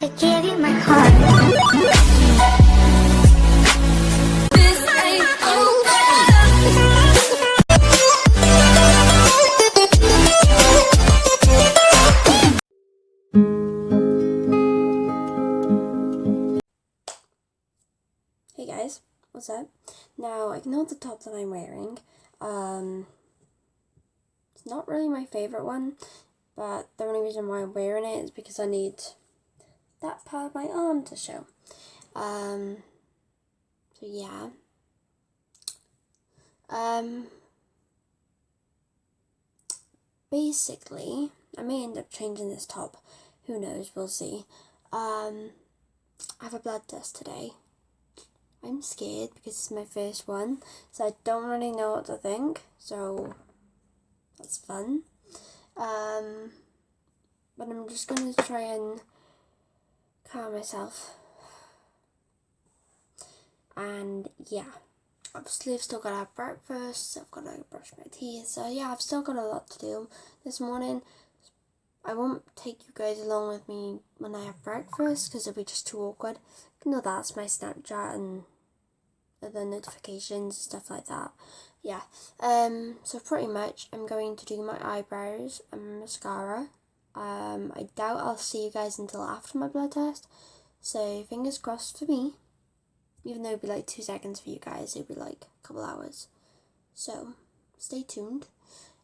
I gave you my heart. This ain't over. Hey guys, what's up? Now, ignore the top that I'm wearing. It's not really my favourite one, but the only reason why I'm wearing it is because I need that part of my arm to show. So yeah. Basically, I may end up changing this top. Who knows, we'll see. I have a blood test today. I'm scared because it's my first one, so I don't really know what to think, so that's fun. But I'm just going to try and calm myself. And yeah, obviously I've still got to have breakfast, I've got to brush my teeth, so yeah, I've still got a lot to do this morning. I won't take you guys along with me when I have breakfast because it'll be just too awkward. You know, that's my Snapchat and the notifications and stuff like that. Yeah. So pretty much I'm going to do my eyebrows and mascara. I doubt I'll see you guys until after my blood test. So fingers crossed for me. Even though it'd be like 2 seconds for you guys, it'd be like a couple hours. So stay tuned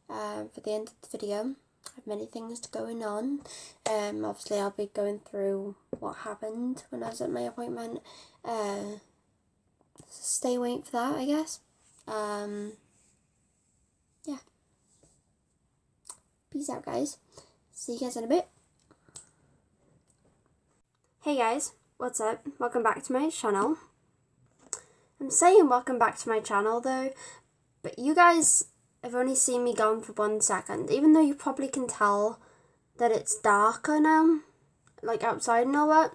for the end of the video. I have many things going on. Obviously I'll be going through what happened when I was at my appointment. Stay waiting for that, I guess. Yeah. Peace out, guys. See you guys in a bit. Hey guys, what's up? Welcome back to my channel. I'm saying welcome back to my channel though, but you guys have only seen me gone for 1 second, even though you probably can tell that it's darker now, like outside and all that.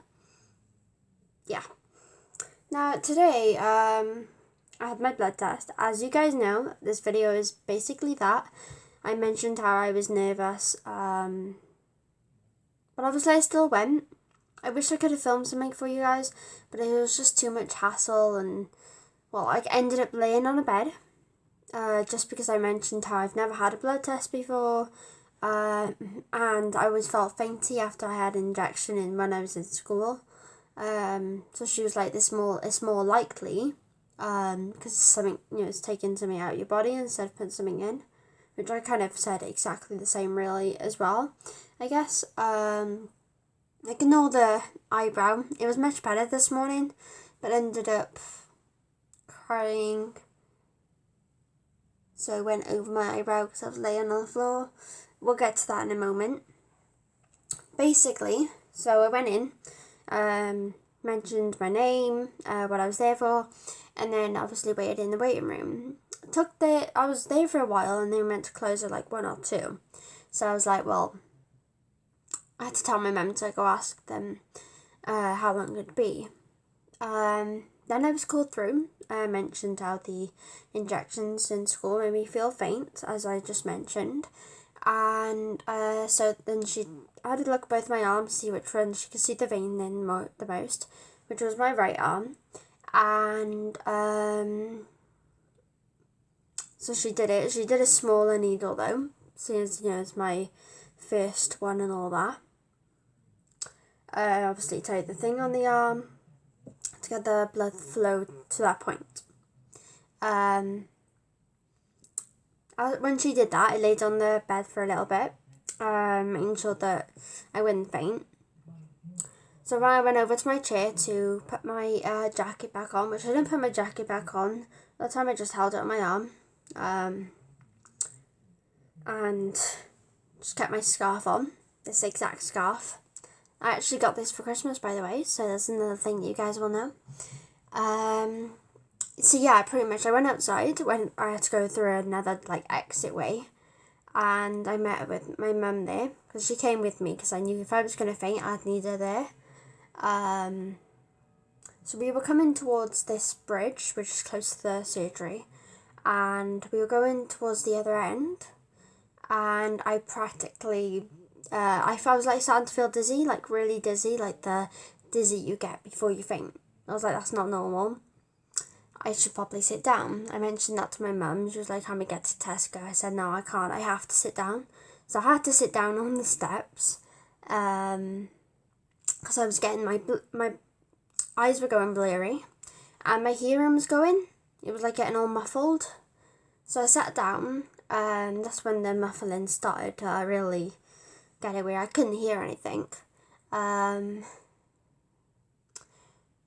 Yeah. Now today, I had my blood test. As you guys know, this video is basically that. I mentioned how I was nervous, but obviously I still went. I wish I could have filmed something for you guys, but it was just too much hassle and, well, I ended up laying on a bed, just because I mentioned how I've never had a blood test before, and I always felt fainty after I had an injection in when I was in school. So she was like, it's more likely, because it's something, it's taken something out of your body instead of putting something in, which I kind of said exactly the same really as well, I guess. Ignore the eyebrow. It was much better this morning, but ended up crying. So I went over my eyebrow because I was laying on the floor. We'll get to that in a moment. Basically, so I went in, mentioned my name, what I was there for, and then obviously waited in the waiting room. I was there for a while and they were meant to close at like 1 or 2. So I was like, well, I had to tell my mum to go ask them how long it would be. Then I was called through. I mentioned how the injections in school made me feel faint, as I just mentioned. And so then I had to look at both my arms to see which one she could see the vein in the most, which was my right arm. And so she did it. She did a smaller needle though, since it's my first one and all that. Obviously tied the thing on the arm to get the blood flow to that point. When she did that, I laid on the bed for a little bit, making sure that I wouldn't faint. So when I went over to my chair to put my jacket back on, which I didn't put my jacket back on, that time I just held it on my arm, and just kept my scarf on, this exact scarf. I actually got this for Christmas, by the way, so that's another thing that you guys will know. So yeah, pretty much I went outside when I had to go through another exit way, and I met with my mum there because she came with me because I knew if I was going to faint I'd need her there. So we were coming towards this bridge which is close to the surgery, and we were going towards the other end, and I practically I was like starting to feel dizzy, like really dizzy, like the dizzy you get before you faint. I was like, that's not normal. I should probably sit down. I mentioned that to my mum. She was like, can we get to Tesco? I said, no, I can't. I have to sit down. So I had to sit down on the steps because I was getting my eyes were going blurry and my hearing was going. It was like getting all muffled. So I sat down and that's when the muffling started to really get it where I couldn't hear anything.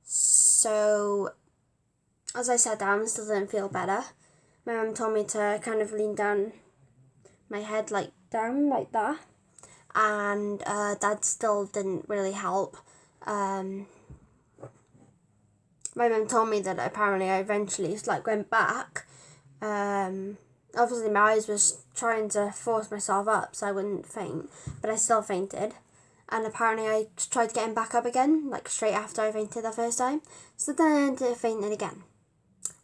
So as I sat down, I still didn't feel better. My mum told me to kind of lean down my head like down like that, and that still didn't really help. My mum told me that apparently I eventually like went back. Obviously my eyes was trying to force myself up so I wouldn't faint, but I still fainted. And apparently I tried getting back up again, like straight after I fainted the first time. So then I ended up fainting again.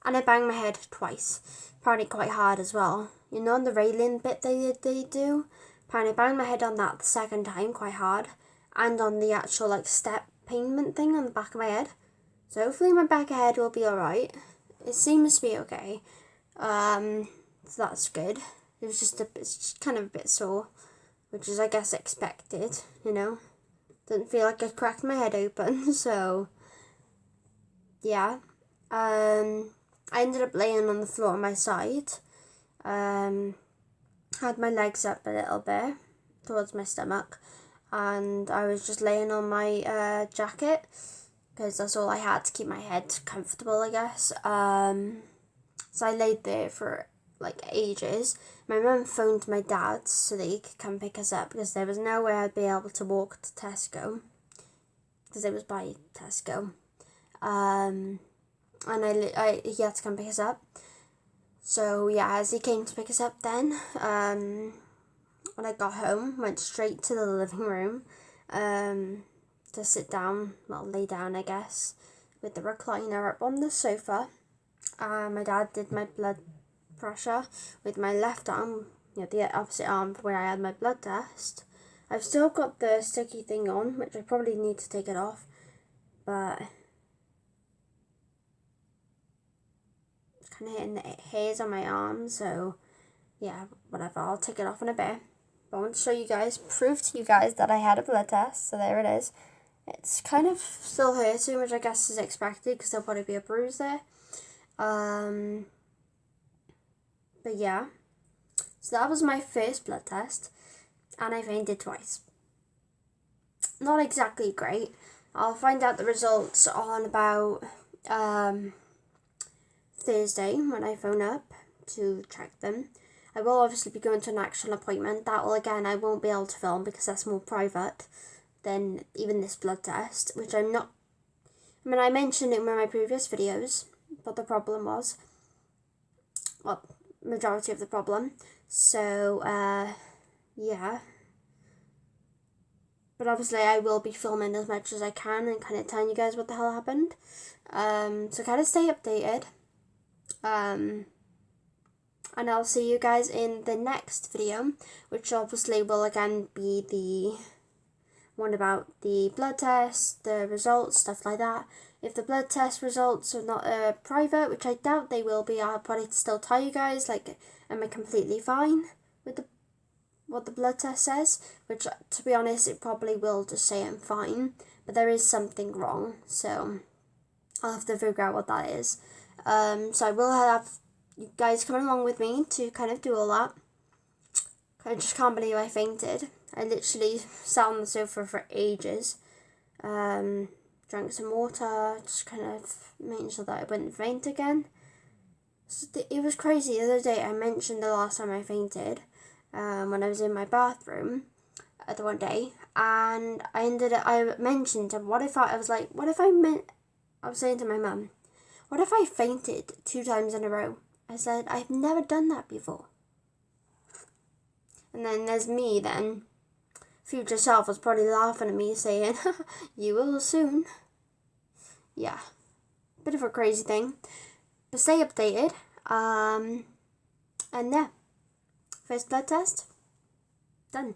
And I banged my head twice. Apparently quite hard as well. You know, on the railing bit they do. Apparently I banged my head on that the second time quite hard. And on the actual like step payment thing on the back of my head. So hopefully my back of head will be alright. It seems to be okay. So that's good. It's just kind of a bit sore. Which is, I guess, expected, you know. Didn't feel like I cracked my head open, so yeah. I ended up laying on the floor on my side. Had my legs up a little bit towards my stomach, and I was just laying on my jacket because that's all I had to keep my head comfortable, I guess. So I laid there for like ages. My mum phoned my dad so that he could come pick us up because there was no way I'd be able to walk to Tesco because it was by Tesco. And he had to come pick us up. So yeah, as he came to pick us up then, when I got home, went straight to the living room to sit down, well, lay down I guess, with the recliner up on the sofa. My dad did my blood pressure with my left arm, you know, the opposite arm where I had my blood test. I've still got the sticky thing on, which I probably need to take it off, but it's kind of hitting the hairs on my arm, so yeah, whatever, I'll take it off in a bit. But I want to show you guys, prove to you guys that I had a blood test, so there it is. It's kind of still hurting, which I guess is expected because there'll probably be a bruise there. But yeah, so that was my first blood test, and I fainted twice. Not exactly great. I'll find out the results on about Thursday when I phone up to check them. I will obviously be going to an actual appointment. That will, again, I won't be able to film because that's more private than even this blood test, which I'm not. I mean, I mentioned it in one of my previous videos, but the problem was, well, majority of the problem. So, yeah. But obviously I will be filming as much as I can and kind of telling you guys what the hell happened. So kind of stay updated. And I'll see you guys in the next video, which obviously will again be the one about the blood test, the results, stuff like that. If the blood test results are not private, which I doubt they will be, I'll probably still tell you guys, like, am I completely fine with what the blood test says? Which, to be honest, it probably will just say I'm fine, but there is something wrong, so I'll have to figure out what that is. So I will have you guys coming along with me to kind of do all that. I just can't believe I fainted. I literally sat on the sofa for ages. Drank some water, just kind of making sure that I wouldn't faint again. So it was crazy. The other day I mentioned the last time I fainted when I was in my bathroom the one day, and I mentioned what if I was saying to my mum, what if I fainted 2 times in a row? I said, I've never done that before. And then there's me then. Future self was probably laughing at me saying, you will soon. Yeah. Bit of a crazy thing. But stay updated. And yeah. First blood test. Done.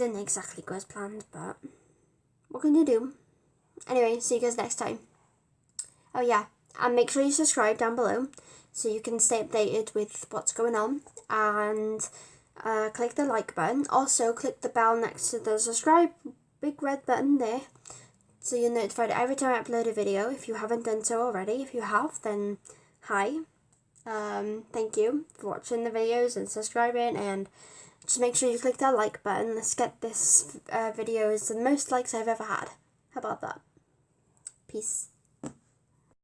didn't exactly go as planned, but what can you do? Anyway, see you guys next time. Oh yeah, and make sure you subscribe down below so you can stay updated with what's going on, and click the like button. Also, click the bell next to the subscribe big red button there so you're notified every time I upload a video if you haven't done so already. If you have, then hi. Thank you for watching the videos and subscribing, and just make sure you click that like button. Let's get this video as the most likes I've ever had. How about that? Peace.